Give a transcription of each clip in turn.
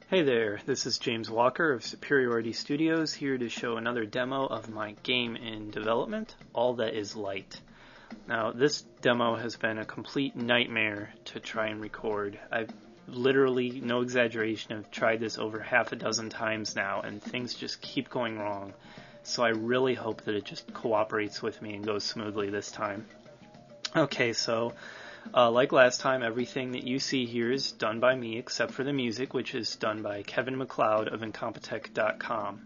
Hey there, this is James Walker of Superiority Studios here to show another demo of my game in development, All That Is Light. Now, this demo has been a complete nightmare to try and record. I've literally, no exaggeration, have tried this over half a dozen times now, and things just keep going wrong. So I really hope that it just cooperates with me and goes smoothly this time. Okay, so like last time, everything that you see here is done by me except for the music, which is done by Kevin MacLeod of Incompetech.com.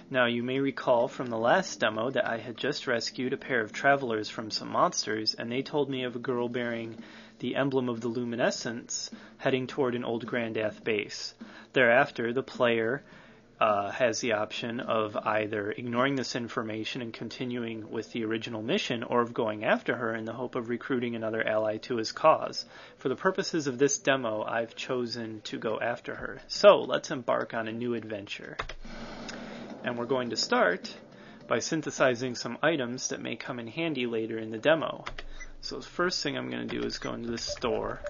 Now, you may recall from the last demo that I had just rescued a pair of travelers from some monsters, and they told me of a girl bearing the emblem of the luminescence heading toward an old Grandath base. Thereafter, the player has the option of either ignoring this information and continuing with the original mission, or of going after her in the hope of recruiting another ally to his cause. For the purposes of this demo, I've chosen to go after her. So let's embark on a new adventure. And we're going to start by synthesizing some items that may come in handy later in the demo. So the first thing I'm going to do is go into the store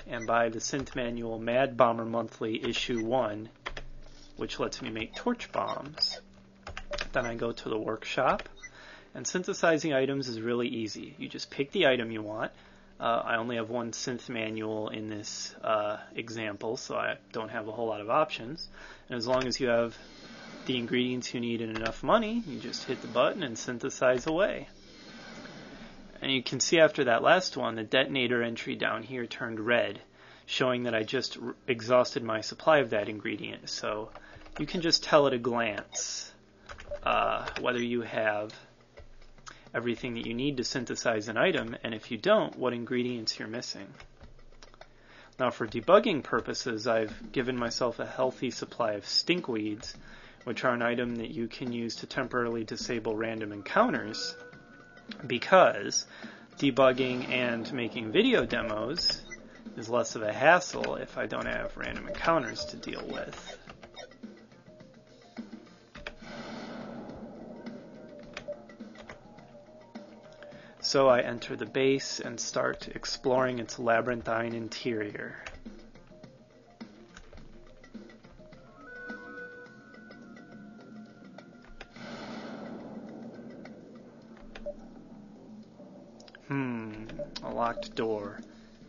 and buy the synth manual Mad Bomber Monthly Issue 1, which lets me make torch bombs. Then I go to the workshop, and synthesizing items is really easy. You just pick the item you want. I only have one synth manual in this example, so I don't have a whole lot of options. And as long as you have the ingredients you need and enough money, you just hit the button and synthesize away. And you can see after that last one, the detonator entry down here turned red, showing that I just exhausted my supply of that ingredient. So you can just tell at a glance whether you have everything that you need to synthesize an item, and if you don't, what ingredients you're missing. Now, for debugging purposes, I've given myself a healthy supply of stinkweeds, which are an item that you can use to temporarily disable random encounters, because debugging and making video demos is less of a hassle if I don't have random encounters to deal with. So I enter the base and start exploring its labyrinthine interior. A locked door.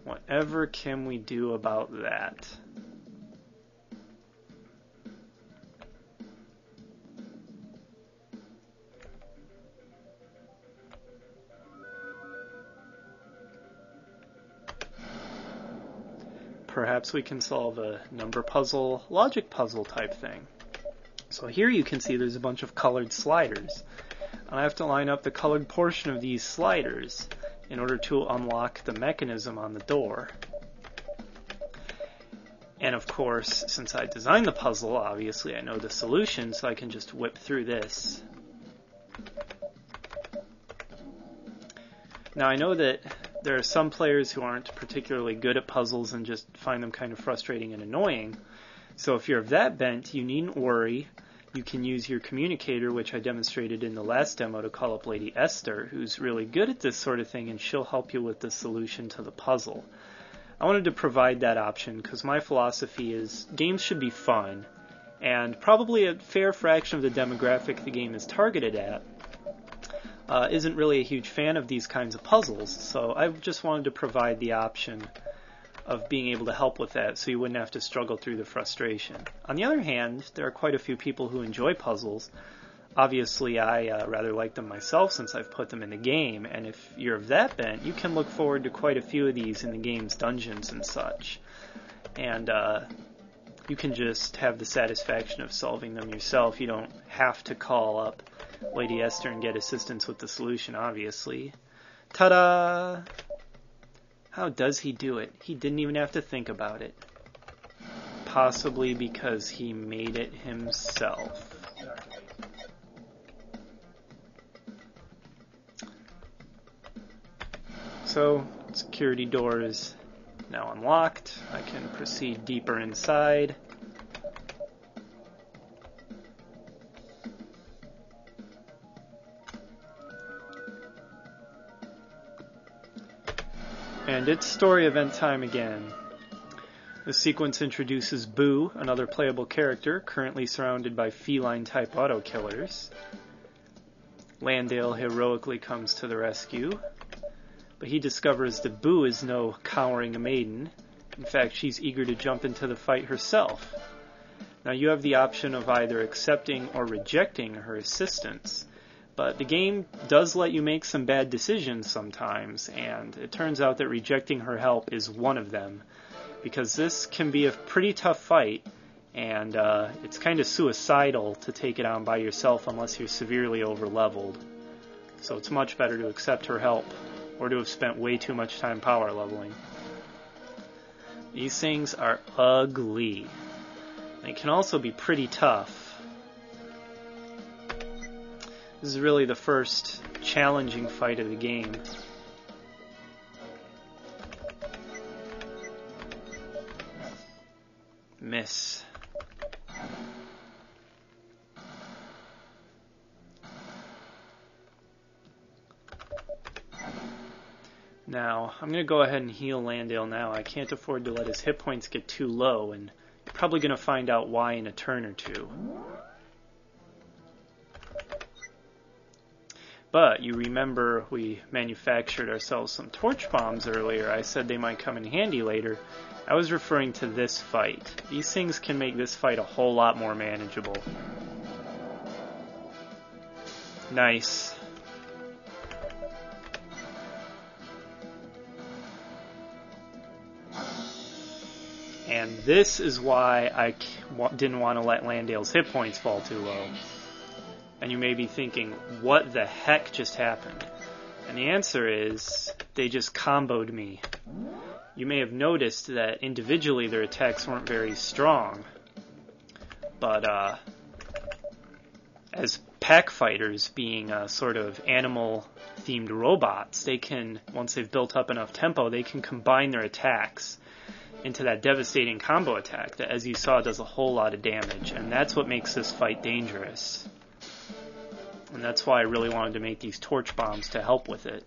Whatever can we do about that? Perhaps we can solve a number puzzle, logic puzzle type thing. So here you can see there's a bunch of colored sliders. And I have to line up the colored portion of these sliders in order to unlock the mechanism on the door. And of course, since I designed the puzzle, obviously I know the solution, so I can just whip through this. Now, I know that there are some players who aren't particularly good at puzzles and just find them kind of frustrating and annoying. So if you're of that bent, you needn't worry. You can use your communicator, which I demonstrated in the last demo, to call up Lady Esther, who's really good at this sort of thing, and she'll help you with the solution to the puzzle. I wanted to provide that option because my philosophy is games should be fun, and probably a fair fraction of the demographic the game is targeted at isn't really a huge fan of these kinds of puzzles, so I just wanted to provide the option of being able to help with that so you wouldn't have to struggle through the frustration. On the other hand, there are quite a few people who enjoy puzzles. Obviously, I rather like them myself since I've put them in the game, and if you're of that bent, you can look forward to quite a few of these in the game's dungeons and such. And you can just have the satisfaction of solving them yourself. You don't have to call up Lady Esther and get assistance with the solution, obviously. Ta-da! How does he do it? He didn't even have to think about it. Possibly because he made it himself. So, security door is now unlocked. I can proceed deeper inside. And it's story event time again. The sequence introduces Boo, another playable character, currently surrounded by feline-type auto-killers. Landale heroically comes to the rescue, but he discovers that Boo is no cowering maiden. In fact, she's eager to jump into the fight herself. Now you have the option of either accepting or rejecting her assistance, but the game does let you make some bad decisions sometimes, and it turns out that rejecting her help is one of them, because this can be a pretty tough fight, and it's kind of suicidal to take it on by yourself unless you're severely overleveled. So it's much better to accept her help, or to have spent way too much time power leveling. These things are ugly. They can also be pretty tough. This is really the first challenging fight of the game. Miss. Now, I'm going to go ahead and heal Landale now. I can't afford to let his hit points get too low, and you're probably going to find out why in a turn or two. But you remember we manufactured ourselves some torch bombs earlier. I said they might come in handy later. I was referring to this fight. These things can make this fight a whole lot more manageable. Nice. And this is why I didn't want to let Landale's hit points fall too low. And you may be thinking, what the heck just happened? And the answer is, they just comboed me. You may have noticed that individually their attacks weren't very strong. But as pack fighters, being sort of animal-themed robots, they can, once they've built up enough tempo, they can combine their attacks into that devastating combo attack that, as you saw, does a whole lot of damage. And that's what makes this fight dangerous. And that's why I really wanted to make these torch bombs to help with it.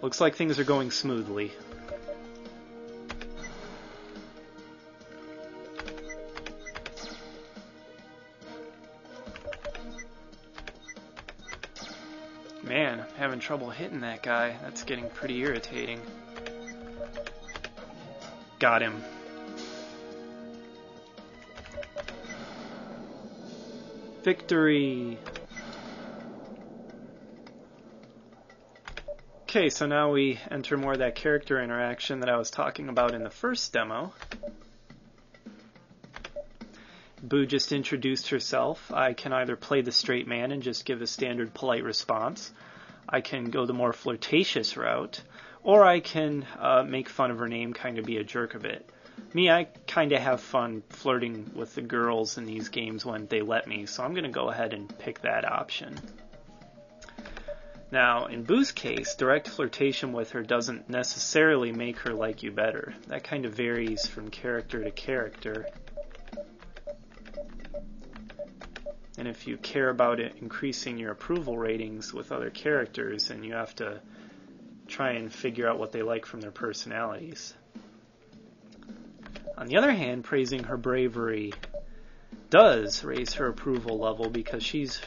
Looks like things are going smoothly. Man, I'm having trouble hitting that guy. That's getting pretty irritating. Got him. Victory! Okay, so now we enter more of that character interaction that I was talking about in the first demo. Boo just introduced herself. I can either play the straight man and just give a standard polite response. I can go the more flirtatious route. Or I can make fun of her name, kind of be a jerk a bit. Me, I kind of have fun flirting with the girls in these games when they let me, so I'm going to go ahead and pick that option. Now, in Boo's case, direct flirtation with her doesn't necessarily make her like you better. That kind of varies from character to character. And if you care about it increasing your approval ratings with other characters, then you have to try and figure out what they like from their personalities. On the other hand, praising her bravery does raise her approval level because she's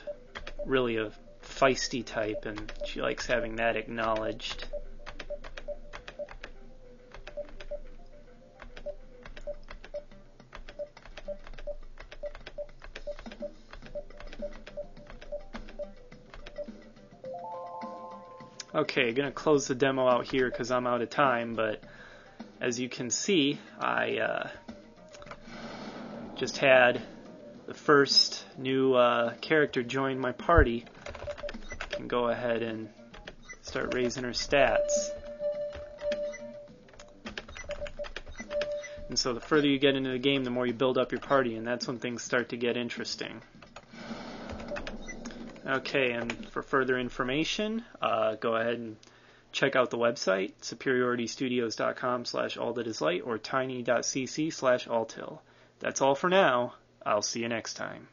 really a feisty type and she likes having that acknowledged. Okay, gonna close the demo out here because I'm out of time, but as you can see, I just had the first new character join my party. I can go ahead and start raising her stats. And so the further you get into the game, the more you build up your party, and that's when things start to get interesting. Okay, and for further information, go ahead and check out the website, superioritystudios.com/allthatislight or tiny.cc/alltil. That's all for now. I'll see you next time.